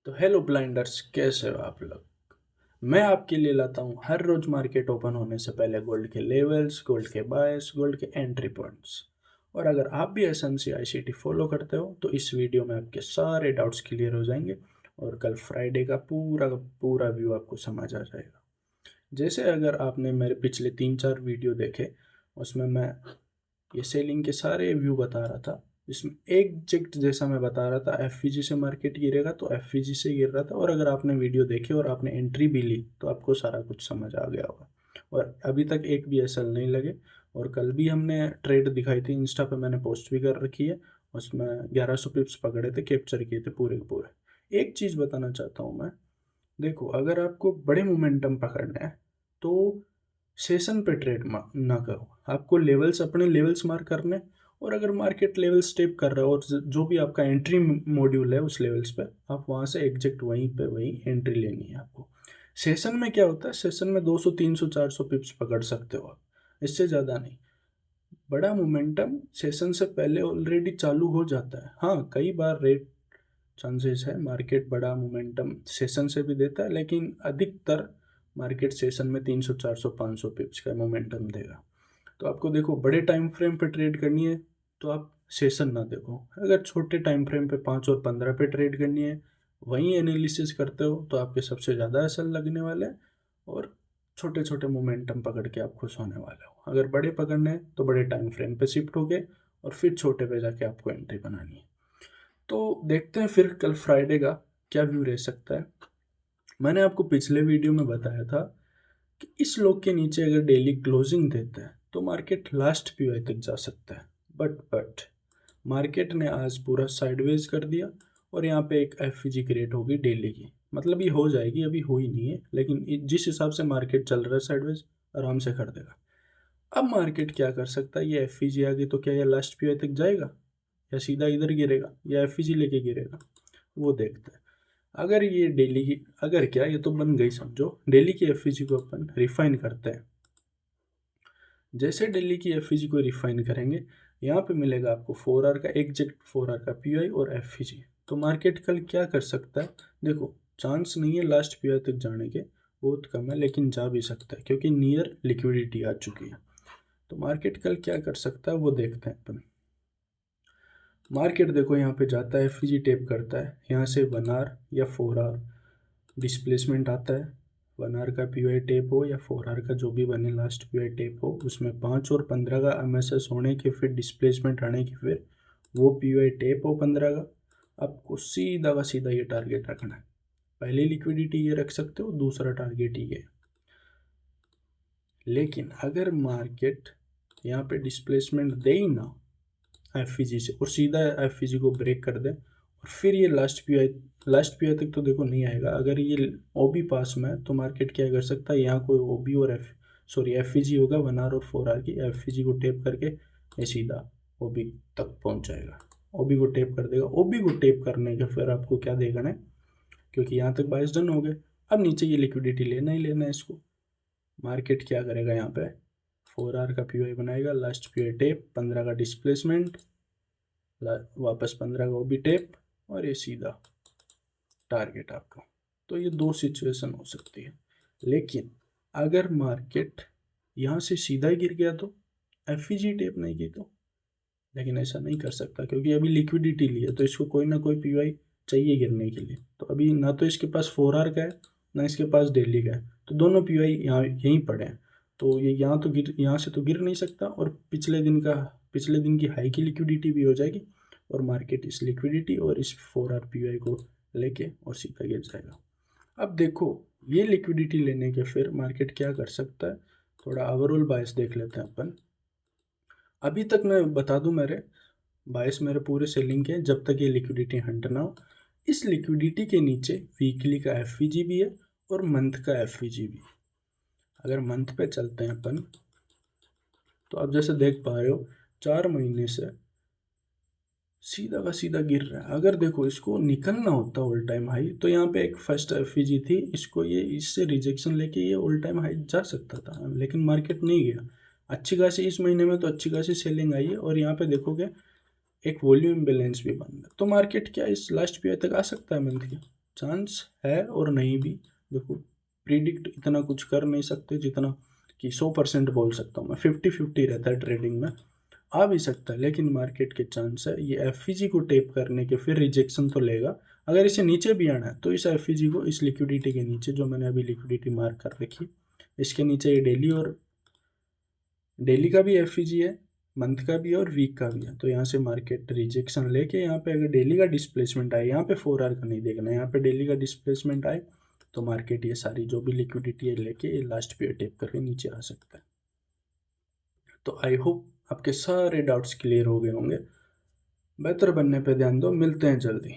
तो hello blinders, कैसे हो आप लोग। मैं आपके लिए लाता हूँ हर रोज मार्केट ओपन होने से पहले गोल्ड के लेवल्स, गोल्ड के बायस, गोल्ड के एंट्री पॉइंट्स। और अगर आप भी SMC ICT फॉलो करते हो तो इस वीडियो में आपके सारे डाउट्स क्लियर हो जाएंगे और कल फ्राइडे का पूरा पूरा व्यू आपको समझ आ जाएगा। जैसे अगर आपने मेरे पिछले 3-4 वीडियो देखे, उसमें मैं ये सेलिंग के सारे व्यू बता रहा था। इसमें एग्जैक्ट जैसा मैं बता रहा था, FVG से मार्केट गिरेगा तो FVG से गिर रहा था। और अगर आपने वीडियो देखे और आपने एंट्री भी ली तो आपको सारा कुछ समझ आ गया होगा। और अभी तक एक भी SL नहीं लगे। और कल भी हमने ट्रेड दिखाई थी, इंस्टा पे मैंने पोस्ट भी कर रखी है। उसमें 1100 पिप्स पकड़े थे, कैप्चर किए थे पूरे के पूरे। एक चीज़ बताना चाहता हूँ मैं। देखो, अगर आपको बड़े मोमेंटम पकड़ना है तो सेशन पे ट्रेड ना करो। आपको लेवल्स, अपने लेवल्स मार्क करने। और अगर मार्केट लेवल स्टेप कर रहा है और जो भी आपका एंट्री मॉड्यूल है उस लेवल्स पे, आप वहाँ से एग्जैक्ट वहीं पे वहीं एंट्री लेनी है आपको। सेशन में क्या होता है, सेशन में 200 300 400 पिप्स पकड़ सकते हो आप, इससे ज़्यादा नहीं। बड़ा मोमेंटम सेशन से पहले ऑलरेडी चालू हो जाता है। हाँ, कई बार रेट चांसेस है मार्केट बड़ा मोमेंटम सेशन से भी देता है, लेकिन अधिकतर मार्केट सेशन में 300 400 500 पिप्स का मोमेंटम देगा। तो आपको देखो, बड़े टाइम फ्रेम पे ट्रेड करनी है तो आप सेशन ना देखो। अगर छोटे टाइम फ्रेम पे 5 और 15 पे ट्रेड करनी है, वहीं एनालिसिस करते हो तो आपके सबसे ज़्यादा असर लगने वाले हैं। और छोटे छोटे मोमेंटम पकड़ के आप खुश होने वाले हो। अगर बड़े पकड़ने हैं तो बड़े टाइम फ्रेम पे शिफ्ट हो गए और फिर छोटे पे जाके आपको एंट्री बनानी है। तो देखते हैं फिर कल फ्राइडे का क्या व्यू रह सकता है। मैंने आपको पिछले वीडियो में बताया था कि इस लो के नीचे अगर डेली क्लोजिंग देता है तो मार्केट लास्ट PY तक जा सकता है। बट मार्केट ने आज पूरा साइडवेज कर दिया और यहाँ पे एक FVG क्रिएट होगी डेली की। मतलब ये हो जाएगी, अभी हुई नहीं है, लेकिन जिस हिसाब से मार्केट चल रहा है साइडवेज आराम से कर देगा। अब मार्केट क्या कर सकता है, ये FVG आ गई तो क्या ये लास्ट PY तक जाएगा या सीधा इधर गिरेगा या FVG लेके गिरेगा, वो देखते हैं। अगर ये डेली की, अगर क्या ये तो बन गई समझो, डेली की FVG को अपन रिफाइन करते हैं। जैसे डेली की FVG को रिफाइन करेंगे, यहाँ पे मिलेगा आपको 4 आवर का एग्जैक्ट 4 आवर का PY और FVG। तो मार्केट कल क्या कर सकता है, देखो चांस नहीं है लास्ट PY तक जाने के, बहुत कम है, लेकिन जा भी सकता है क्योंकि नियर लिक्विडिटी आ चुकी है। तो मार्केट कल क्या कर सकता है वो देखते हैं अपन। मार्केट देखो यहाँ पे जाता है, FVG टेप करता है, यहाँ से 1 आवर या 4 आवर डिस्प्लेसमेंट आता है। 1 आवर का PY टेप हो या 4 आवर का जो भी बने लास्ट PY टेप हो, उसमें 5 और 15 का MSS होने के फिर डिस्प्लेसमेंट आने की फिर वो PY टेप हो 15 का। आपको सीधा का सीधा ये टारगेट रखना है। पहली लिक्विडिटी ये रख सकते हो, दूसरा टारगेट ये। लेकिन अगर मार्केट यहाँ पे डिस्प्लेसमेंट दे ही ना FVG से और सीधा FVG को ब्रेक कर दे और फिर ये लास्ट PI तक तो देखो नहीं आएगा। अगर ये OB पास में है तो मार्केट क्या कर सकता है, यहाँ कोई OB और FVG होगा 1 आवर और 4 आवर की, FVG को टेप करके ये सीधा OB तक पहुँच जाएगा। OB को टेप कर देगा। OB को टेप करने के फिर आपको क्या देखना है, क्योंकि यहाँ तक बाइस डन हो गए, अब नीचे ये लिक्विडिटी लेना ही लेना है इसको। मार्केट क्या करेगा, यहाँ पे 4 आवर का PY बनाएगा, लास्ट PY टेप, 15 का डिस्प्लेसमेंट, वापस 15 का OB टेप और ये सीधा टारगेट आपका। तो ये दो सिचुएशन हो सकती है। लेकिन अगर मार्केट यहाँ से सीधा ही गिर गया तो, FVG टेप नहीं की तो, लेकिन ऐसा नहीं कर सकता क्योंकि अभी लिक्विडिटी ली है तो इसको कोई ना कोई PY चाहिए गिरने के लिए। तो अभी ना तो इसके पास 4 आवर का है ना इसके पास डेली का है, तो दोनों PY यहाँ यहीं पड़े हैं। तो ये यहाँ से तो गिर नहीं सकता और पिछले दिन की हाई की लिक्विडिटी भी हो जाएगी और मार्केट इस लिक्विडिटी और इस 4 आवर PY को लेके और सीधा गिर जाएगा। अब देखो, ये लिक्विडिटी लेने के फिर मार्केट क्या कर सकता है, थोड़ा ओवरऑल बायस देख लेते हैं अपन। अभी तक मैं बता दूं, मेरे बायस मेरे पूरे सेलिंग के जब तक ये लिक्विडिटी हंट ना हो। इस लिक्विडिटी के नीचे वीकली का FVG भी है और मंथ का FVG भी। अगर मंथ पे चलते हैं अपन तो आप जैसे देख पा रहे हो 4 महीने से सीधा का सीधा गिर रहा है। अगर देखो इसको निकलना होता ऑल टाइम हाई तो यहाँ पे एक फर्स्ट FVG थी, इसको ये इससे रिजेक्शन लेके ये ऑल टाइम हाई जा सकता था, लेकिन मार्केट नहीं गया। अच्छी खासी इस महीने में तो अच्छी खासी सेलिंग आई है और यहाँ पे देखोगे एक वॉल्यूम बैलेंस भी बन रहा है। तो मार्केट क्या इस लास्ट PI तक आ सकता है मंथ के? चांस है और नहीं भी। देखो, प्रिडिक्ट इतना कुछ कर नहीं सकते जितना कि 100% बोल सकता हूँ मैं। 50-50 रहता है ट्रेडिंग में, आ भी सकता है, लेकिन मार्केट के चांस है ये एफ को टेप करने के फिर रिजेक्शन तो लेगा। अगर इसे नीचे भी आना है तो इस एफ को इस लिक्विडिटी के नीचे, जो मैंने अभी लिक्विडिटी मार्क कर रखी, इसके नीचे ये डेली, और डेली का भी एफ है, मंथ का भी है और वीक का भी है। तो यहाँ से मार्केट रिजेक्शन लेके यहाँ पे अगर डेली का डिस्प्लेसमेंट आए, यहाँ पे 4 आवर का नहीं देखना, यहाँ पे डेली का डिस्प्लेसमेंट आए तो मार्केट ये सारी जो भी लिक्विडिटी है लेके ये लास्ट पे टेप करके नीचे आ सकता है। तो आई होप आपके सारे डाउट्स क्लियर हो गए होंगे। बेहतर बनने पे ध्यान दो, मिलते हैं जल्दी।